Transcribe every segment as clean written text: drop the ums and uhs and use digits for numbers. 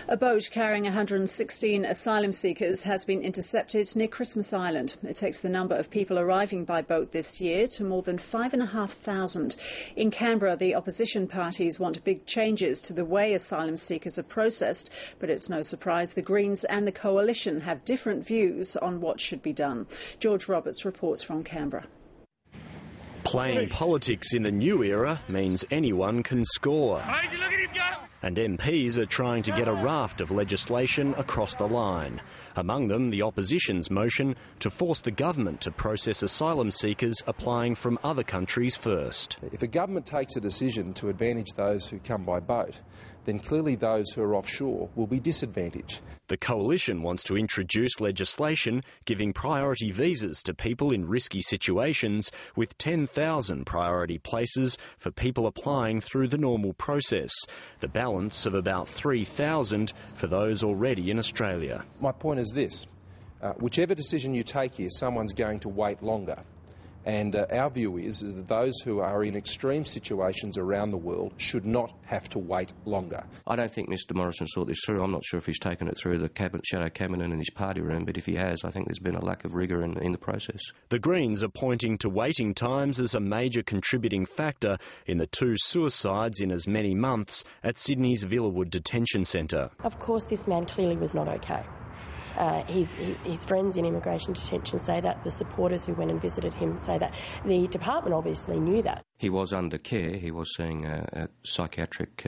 A boat carrying 116 asylum seekers has been intercepted near Christmas Island. It takes the number of people arriving by boat this year to more than 5,500. In Canberra, the opposition parties want big changes to the way asylum seekers are processed, but it's no surprise the Greens and the Coalition have different views on what should be done. George Roberts reports from Canberra. Playing politics in the new era means anyone can score. And MPs are trying to get a raft of legislation across the line. Among them, the opposition's motion to force the government to process asylum seekers applying from other countries first. If a government takes a decision to advantage those who come by boat, then clearly those who are offshore will be disadvantaged. The Coalition wants to introduce legislation giving priority visas to people in risky situations, with 10,000 priority places for people applying through the normal process, the balance of about 3,000 for those already in Australia. My point is this, whichever decision you take here, someone's going to wait longer. And our view is that those who are in extreme situations around the world should not have to wait longer. I don't think Mr Morrison thought this through. I'm not sure if he's taken it through the shadow cabinet in his party room, but if he has, I think there's been a lack of rigour in the process. The Greens are pointing to waiting times as a major contributing factor in the 2 suicides in as many months at Sydney's Villawood Detention Centre. Of course, this man clearly was not okay. His friends in immigration detention say that, the supporters who went and visited him say that. The department obviously knew that. He was under care. He was seeing psychiatric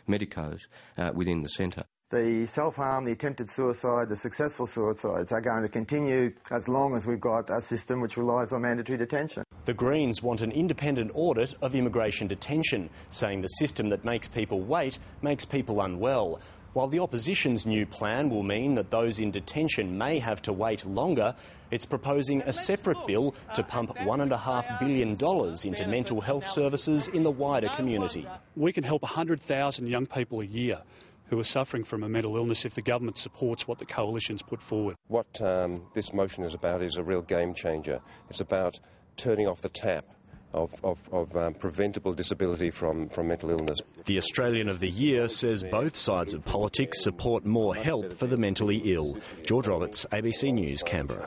medicos within the centre. The self-harm, the attempted suicide, the successful suicides are going to continue as long as we've got a system which relies on mandatory detention. The Greens want an independent audit of immigration detention, saying the system that makes people wait makes people unwell. While the opposition's new plan will mean that those in detention may have to wait longer, it's proposing a separate bill to pump $1.5 billion into mental health services in the wider community. We can help 100,000 young people a year who are suffering from a mental illness if the government supports what the Coalition's put forward. What this motion is about is a real game changer. It's about turning off the tap of preventable disability from mental illness. The Australian of the Year says both sides of politics support more help for the mentally ill. George Roberts, ABC News, Canberra.